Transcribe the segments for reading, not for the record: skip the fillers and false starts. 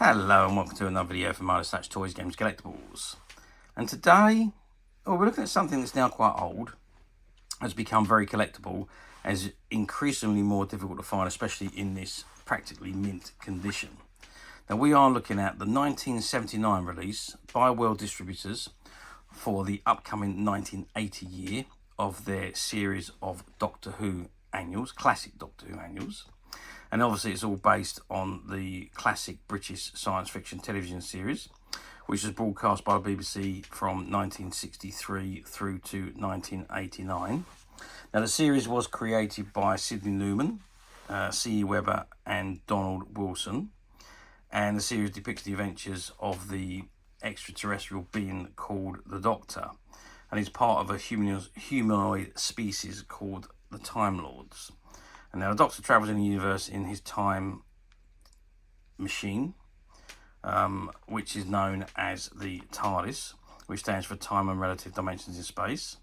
Hello and welcome to another video from Midas Toys, Games, Collectibles. And today, we're looking at something that's now quite old, has become very collectible, and is increasingly more difficult to find, especially in this practically mint condition. Now we are looking at the 1979 release by World Distributors for the upcoming 1980 year of their series of Doctor Who annuals, classic Doctor Who annuals. And obviously it's all based on the classic British science fiction television series, which was broadcast by the BBC from 1963 through to 1989. Now the series was created by Sidney Newman, C.E. Webber and Donald Wilson. And the series depicts the adventures of the extraterrestrial being called the Doctor. And he's part of a humanoid species called the Time Lords. And now the Doctor travels in the universe in his time machine, which is known as the TARDIS, which stands for Time and Relative Dimensions in Space.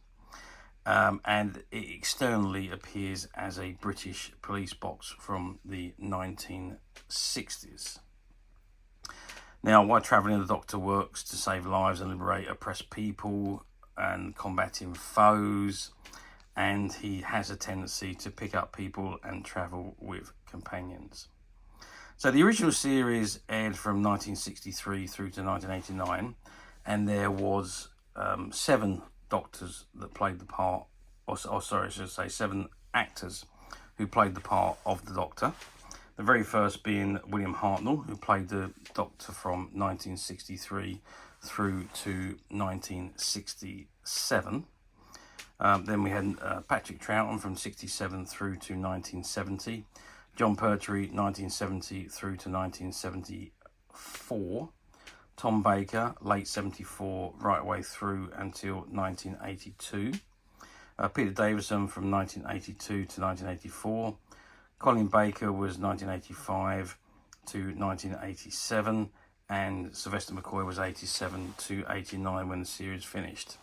And it externally appears as a British police box from the 1960s. Now, while travelling, the Doctor works to save lives and liberate oppressed people and combating foes. And he has a tendency to pick up people and travel with companions. So the original series aired from 1963 through to 1989, and there was 7 doctors that played the part, or sorry, I should say 7 actors who played the part of the Doctor. The very first being William Hartnell, who played the Doctor from 1963 through to 1967. Then we had Patrick Troughton from 67 through to 1970. John Pertwee, 1970 through to 1974. Tom Baker, late 74, right way through until 1982. Peter Davison from 1982 to 1984. Colin Baker was 1985 to 1987. And Sylvester McCoy was 87 to 89 when the series finished.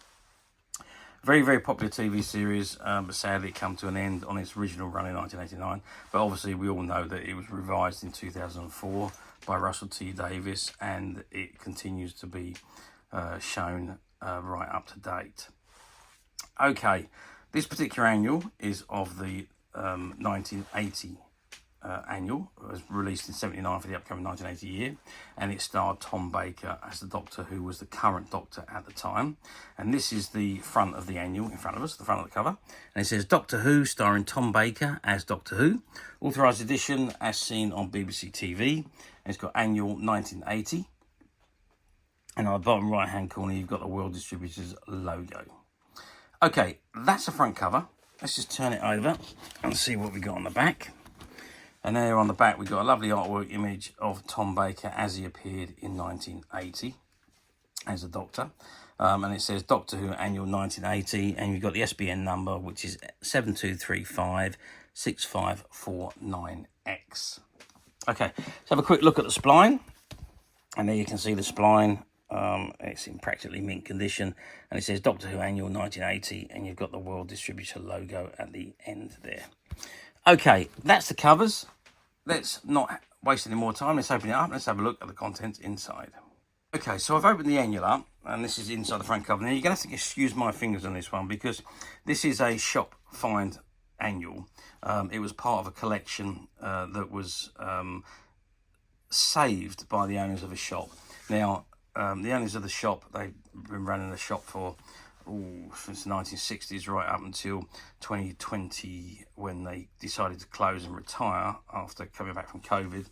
Very, very popular TV series, but sadly it came to an end on its original run in 1989. But obviously we all know that it was revised in 2004 by Russell T Davies, and it continues to be shown right up to date. Okay, this particular annual is of the 1980 annual. It was released in 79 for the upcoming 1980 year, and it starred Tom Baker as the Doctor, who was the current Doctor at the time. And this is the front of the annual in front of us, the front of the cover, and it says Doctor Who starring Tom Baker as Doctor Who, authorised edition as seen on BBC TV, and it's got annual 1980, and on the bottom right hand corner you've got the World Distributors logo. Okay, that's the front cover. Let's just turn it over and see what we got on the back. And there on the back, we've got a lovely artwork image of Tom Baker as he appeared in 1980 as a Doctor. And it says Doctor Who Annual 1980. And you've got the SBN number, which is 72356549X. Okay, let's have a quick look at the spline. And there you can see the spline. It's in practically mint condition. And it says Doctor Who Annual 1980. And you've got the World Distributor logo at the end there. Okay, that's the covers. Let's not waste any more time. Let's open it up and let's have a look at the contents inside. Okay, so I've opened the annual up, and this is inside the front cover. Now, you're going to have to excuse my fingers on this one because this is a shop find annual. It was part of a collection that was saved by the owners of a shop. Now, the owners of the shop, they've been running the shop for since the 1960s right up until 2020 when they decided to close and retire after coming back from COVID.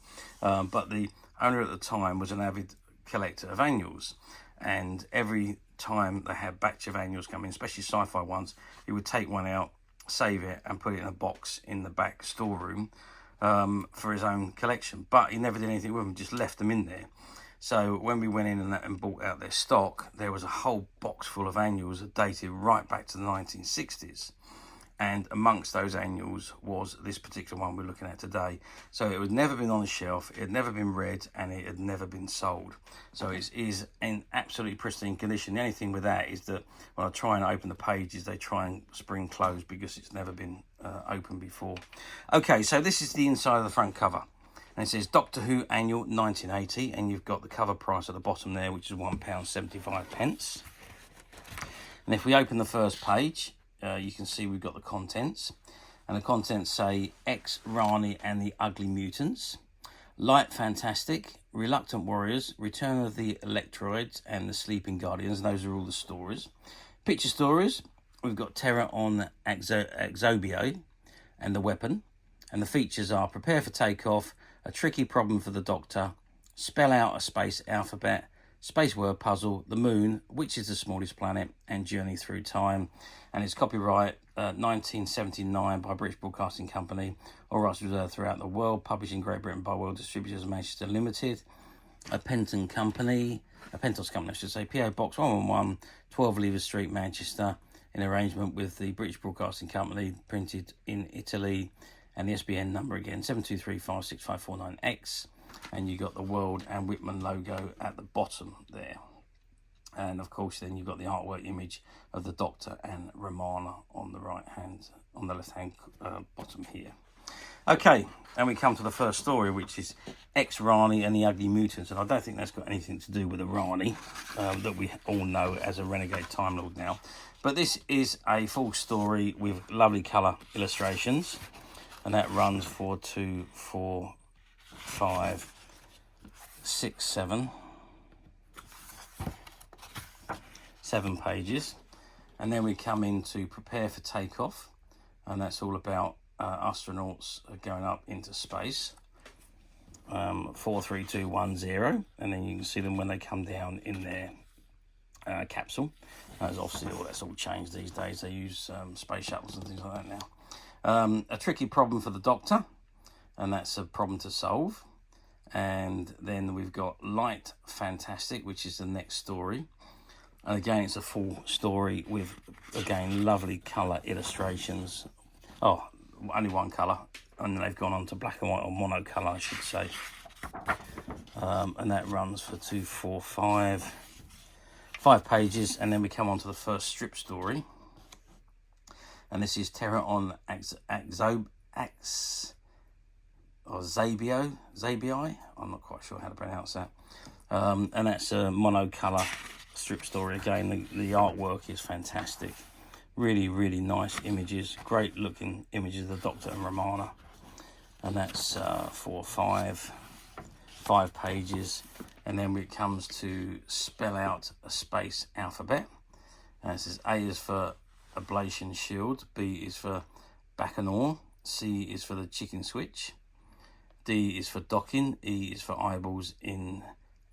But the owner at the time was an avid collector of annuals, and every time they had a batch of annuals come in, especially sci-fi ones, he would take one out, save it and put it in a box in the back storeroom for his own collection. But he never did anything with them, just left them in there. So when we went in and bought out their stock, there was a whole box full of annuals that dated right back to the 1960s. And amongst those annuals was this particular one we're looking at today. So it had never been on the shelf, it had never been read, and it had never been sold. So it is in absolutely pristine condition. The only thing with that is that when I try and open the pages, they try and spring close because it's never been opened before. Okay, so this is the inside of the front cover. And it says Doctor Who Annual 1980, and you've got the cover price at the bottom there, which is £1.75. And if we open the first page, you can see we've got the contents. And the contents say X, Rani and the Ugly Mutants, Light Fantastic, Reluctant Warriors, Return of the Electroids and the Sleeping Guardians. And those are all the stories. Picture stories, we've got Terror on Axobio and the Weapon. And the features are Prepare for Takeoff, A Tricky Problem for the Doctor, Spell Out a Space Alphabet, Space Word Puzzle, The Moon, Which is the Smallest Planet, and Journey Through Time. And it's copyright 1979 by British Broadcasting Company, all rights reserved throughout the world, published in Great Britain by World Distributors, Manchester Limited, a Pentos company, I should say, PO Box 111, 12 Lever Street, Manchester, in arrangement with the British Broadcasting Company, printed in Italy, and the SBN number again, 723565549X. And you got the World and Whitman logo at the bottom there. And of course then you've got the artwork image of the Doctor and Romana on the left hand bottom here. Okay, and we come to the first story, which is X, Rani and the Ugly Mutants. And I don't think that's got anything to do with the Rani that we all know as a renegade Time Lord now. But this is a full story with lovely colour illustrations. And that runs for 2, 4, 5, 6, 7 pages. And then we come into Prepare for Takeoff, and that's all about astronauts going up into space. 4, 3, 2, 1, 0, and then you can see them when they come down in their capsule. As obviously that's all changed these days. They use space shuttles and things like that now. A Tricky Problem for the Doctor, and that's a problem to solve. And then we've got Light Fantastic, which is the next story. And again, it's a full story with, again, lovely colour illustrations. Oh, only one colour, and they've gone on to black and white, or monocolour, I should say. And that runs for 2, 4, 5 pages. And then we come on to the first strip story. And this is Terror on Zabii. I'm not quite sure how to pronounce that. And that's a monocolour strip story. Again, the artwork is fantastic. Really, really nice images. Great looking images of the Doctor and Romana. And that's 4, 5 pages. And then when it comes to Spell Out a Space Alphabet, and it says A is for Ablation Shield, B is for Bacchanal, C is for the Chicken Switch, D is for Docking, E is for Eyeballs In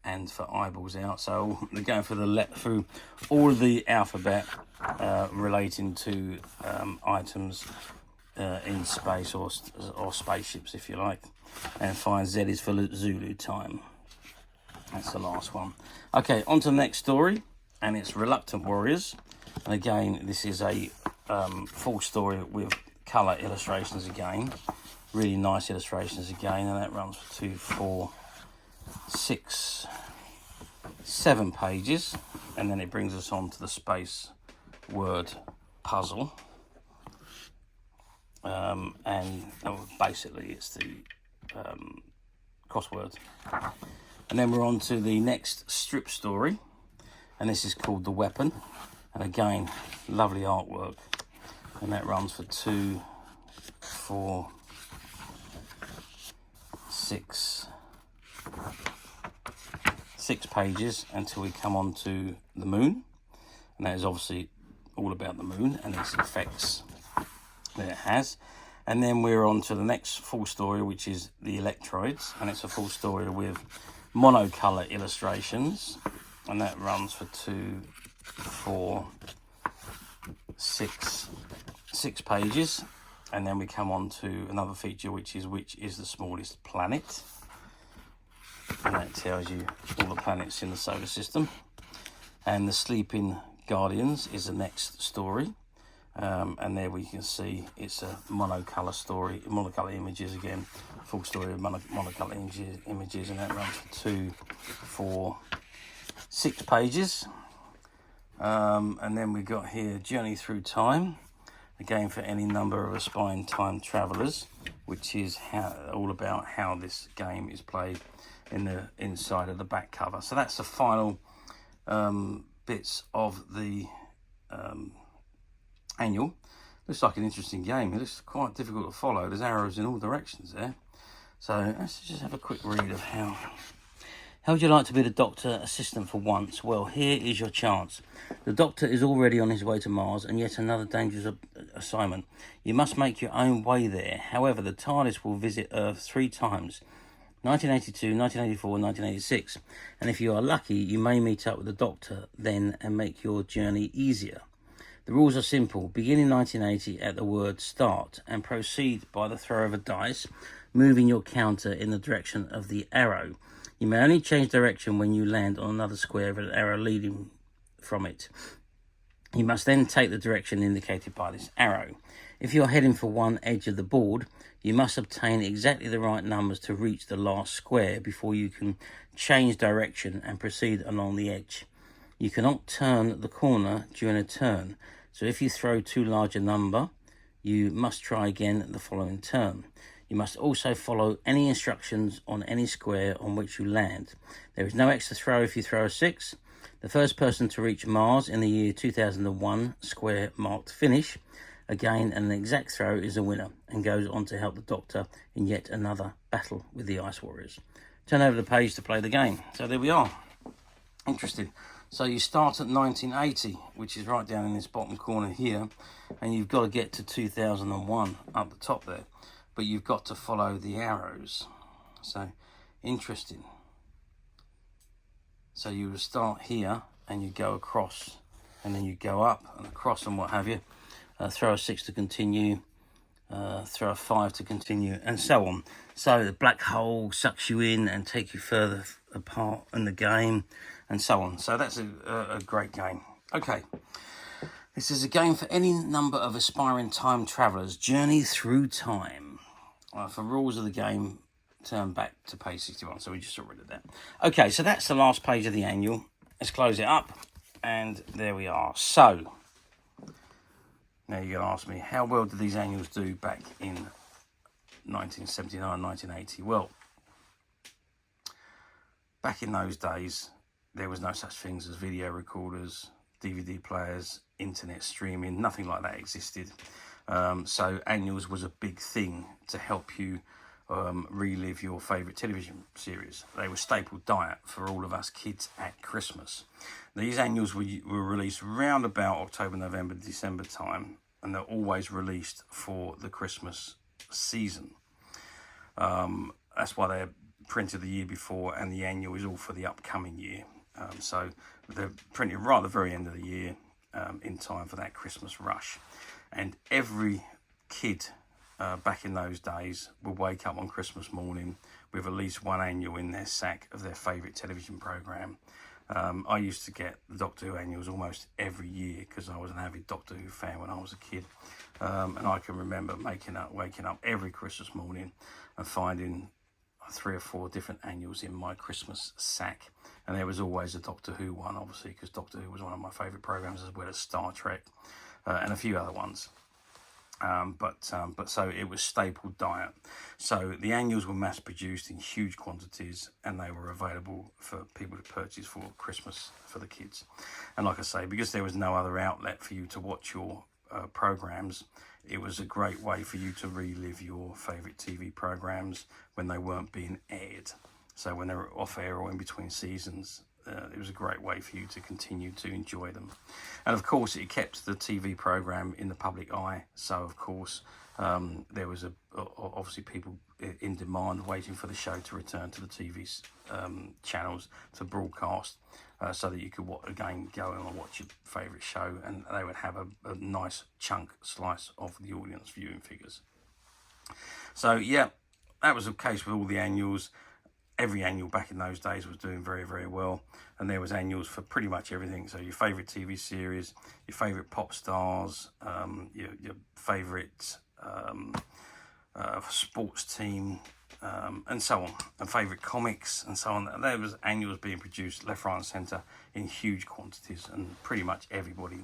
and for Eyeballs Out. So they're going through all of the alphabet relating to items in space or spaceships, if you like. And find Z is for Zulu time. That's the last one. Okay, on to the next story, and it's Reluctant Warriors. And again, this is a full story with colour illustrations again. Really nice illustrations again, and that runs for 2, 4, 6, 7 pages. And then it brings us on to the space word puzzle. And basically it's the crossword. And then we're on to the next strip story, and this is called The Weapon. And again, lovely artwork, and that runs for 2, 4, 6 pages until we come on to the moon. And that is obviously all about the moon and its effects that it has. And then we're on to the next full story, which is the Electroids, and it's a full story with monocolour illustrations, and that runs for 2, 4, 6 pages. And then we come on to another feature, which is the smallest planet, and that tells you all the planets in the solar system. And the Sleeping Guardians is the next story, and there we can see it's a monocolour story, monocolour images again, full story of monocolour images, and that runs for 2, 4, 6 pages. And then we got here Journey Through Time, again for any number of aspiring time travellers, which is all about how this game is played in the inside of the back cover. So that's the final bits of the annual. Looks like an interesting game. It looks quite difficult to follow. There's arrows in all directions there. So let's just have a quick read of how would you like to be the Doctor assistant for once? Well, here is your chance. The Doctor is already on his way to Mars, and yet another dangerous assignment. You must make your own way there. However, the TARDIS will visit Earth 3 times. 1982, 1984, and 1986. And if you are lucky, you may meet up with the Doctor then and make your journey easier. The rules are simple. Begin in 1980 at the word start and proceed by the throw of a dice, moving your counter in the direction of the arrow. You may only change direction when you land on another square with an arrow leading from it. You must then take the direction indicated by this arrow. If you're heading for one edge of the board, you must obtain exactly the right numbers to reach the last square before you can change direction and proceed along the edge. You cannot turn the corner during a turn, so if you throw too large a number, you must try again the following turn. You must also follow any instructions on any square on which you land. There is no extra throw if you throw a 6. The first person to reach Mars in the year 2001 square marked finish. Again, an exact throw is a winner and goes on to help the Doctor in yet another battle with the Ice Warriors. Turn over the page to play the game. So there we are. Interesting. So you start at 1980, which is right down in this bottom corner here, and you've got to get to 2001 up the top there. But you've got to follow the arrows. So interesting. So you would start here and you go across, and then you go up and across and what have you. Throw a 6 to continue, throw a 5 to continue, and so on. So the black hole sucks you in and take you further apart in the game, and so on. So that's a great game. Okay. This is a game for any number of aspiring time travellers. Journey through time. For rules of the game, turn back to page 61. So we just got rid of that. Okay, so that's the last page of the annual. Let's close it up. And there we are. So, now you're going to ask me, how well did these annuals do back in 1979, 1980? Well, back in those days, there was no such things as video recorders, DVD players, internet streaming, nothing like that existed. So annuals was a big thing to help you relive your favourite television series. They were staple diet for all of us kids at Christmas. These annuals were released round about October, November, December time, and they're always released for the Christmas season. That's why they're printed the year before, and the annual is all for the upcoming year. So they're printed right at the very end of the year, in time for that Christmas rush. And every kid back in those days would wake up on Christmas morning with at least one annual in their sack of their favourite television programme. I used to get the Doctor Who annuals almost every year because I was an avid Doctor Who fan when I was a kid. And I can remember waking up every Christmas morning and finding 3 or 4 different annuals in my Christmas sack. And there was always a Doctor Who one, obviously, because Doctor Who was one of my favourite programmes, as well as Star Trek and a few other ones. But so it was staple diet. So the annuals were mass produced in huge quantities, and they were available for people to purchase for Christmas for the kids. And like I say, because there was no other outlet for you to watch your programs, it was a great way for you to relive your favourite TV programs when they weren't being aired. So when they were off air or in between seasons, it was a great way for you to continue to enjoy them. And of course, it kept the TV program in the public eye. So of course, there was obviously people in demand waiting for the show to return to the TV channels to broadcast, so that you could go and watch your favourite show, and they would have a nice slice of the audience viewing figures. So yeah, that was the case with all the annuals. Every annual back in those days was doing very, very well, and there was annuals for pretty much everything. So your favourite TV series, your favourite pop stars, your favourite sports team, and so on, and favourite comics and so on. And there was annuals being produced left, right and centre in huge quantities, and pretty much everybody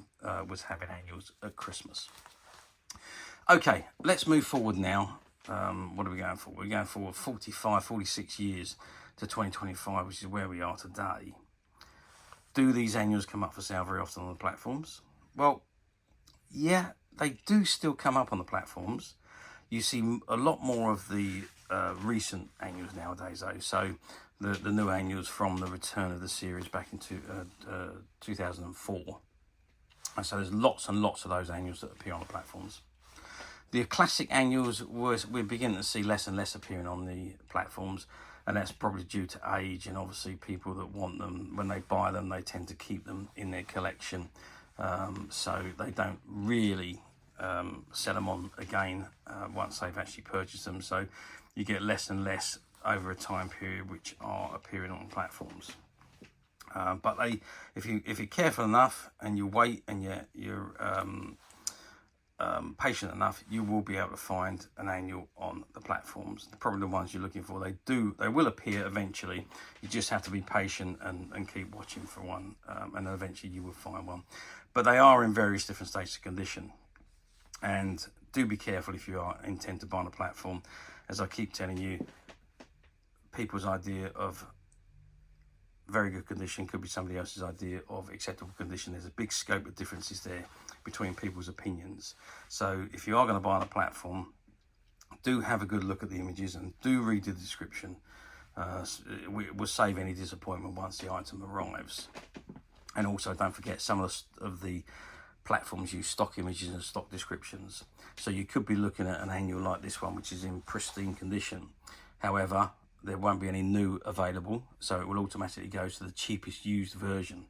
was having annuals at Christmas. Okay, let's move forward now what are we going for? We're going for 45, 46 years to 2025, which is where we are today. Do these annuals come up for sale very often on the platforms? Well, yeah, they do still come up on the platforms. You see a lot more of the recent annuals nowadays, though. So the new annuals from the return of the series back in 2004. And so there's lots and lots of those annuals that appear on the platforms. The classic annuals, we're beginning to see less and less appearing on the platforms, and that's probably due to age, and obviously people that want them, when they buy them, they tend to keep them in their collection, so they don't really sell them on again once they've actually purchased them. So you get less and less over a time period which are appearing on platforms. But if you're careful enough and you wait and you're patient enough, you will be able to find an annual on the platforms. Probably the ones you're looking for. They will appear eventually. You just have to be patient and keep watching for one, and eventually you will find one. But they are in various different states of condition, and do be careful if you intend to buy on a platform. As I keep telling you, people's idea of very good condition could be somebody else's idea of acceptable condition. There's a big scope of differences there between people's opinions. So if you are going to buy on a platform, do have a good look at the images and do read the description. It will save any disappointment once the item arrives. And also don't forget, some of the platforms use stock images and stock descriptions. So you could be looking at an annual like this one, which is in pristine condition. However, there won't be any new available, so it will automatically go to the cheapest used version,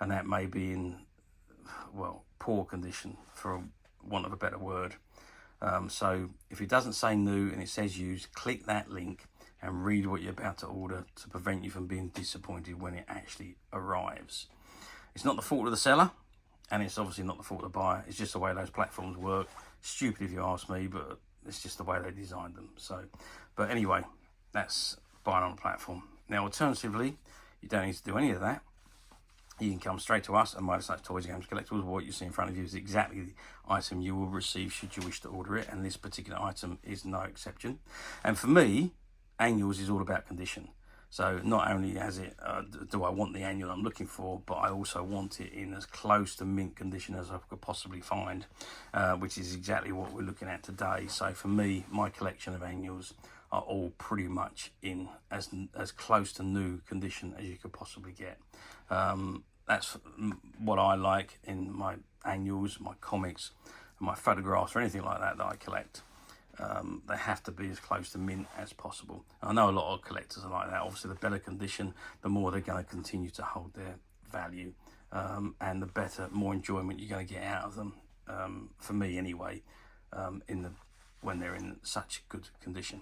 and that may be in, well, poor condition, for want of a better word. So if it doesn't say new and it says used, click that link and read what you're about to order to prevent you from being disappointed when it actually arrives. It's not the fault of the seller, and it's obviously not the fault of the buyer. It's just the way those platforms work. Stupid if you ask me, but it's just the way they designed them. So, but anyway, that's buying on a platform. Now, alternatively, you don't need to do any of that. You can come straight to us at Midas Toys, Games, Collectibles. What you see in front of you is exactly the item you will receive should you wish to order it, and this particular item is no exception. And for me, annuals is all about condition. So not only do I want the annual I'm looking for, but I also want it in as close to mint condition as I could possibly find, which is exactly what we're looking at today. So for me, my collection of annuals are all pretty much in as close to new condition as you could possibly get. That's what I like in my annuals, my comics, my photographs, or anything like that I collect. They have to be as close to mint as possible. I know a lot of collectors are like that. Obviously, the better condition, the more they're going to continue to hold their value, and the better, more enjoyment you're going to get out of them. For me, anyway, when they're in such good condition.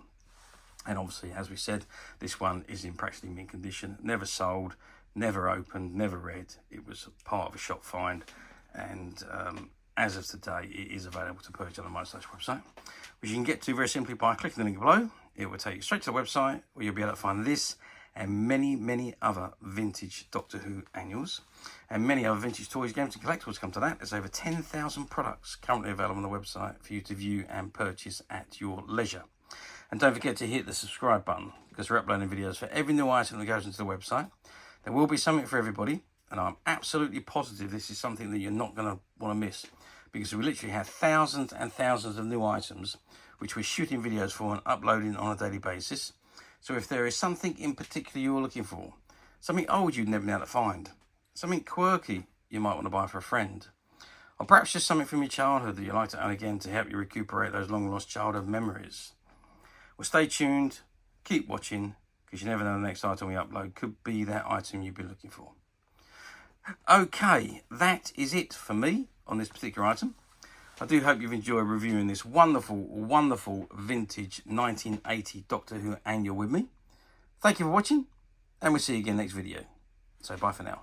And obviously, as we said, this one is in practically mint condition, never sold, never opened, never read. It was part of a shop find, and as of today, it is available to purchase on the Midas website, which you can get to very simply by clicking the link below. It will take you straight to the website, where you'll be able to find this and many, many other vintage Doctor Who annuals, and many other vintage toys, games, and collectibles. Come to that. There's over 10,000 products currently available on the website for you to view and purchase at your leisure. And don't forget to hit the subscribe button, because we're uploading videos for every new item that goes into the website. There will be something for everybody, and I'm absolutely positive this is something that you're not going to want to miss, because we literally have thousands and thousands of new items which we're shooting videos for and uploading on a daily basis. So if there is something in particular you're looking for, something old you'd never been able to find, something quirky you might want to buy for a friend, or perhaps just something from your childhood that you like to own again to help you recuperate those long lost childhood memories, well, stay tuned, keep watching, because you never know the next item we upload could be that item you've been looking for. Okay, that is it for me on this particular item. I do hope you've enjoyed reviewing this wonderful, wonderful vintage 1980 Doctor Who annual with me. Thank you for watching, and we'll see you again next video. So bye for now.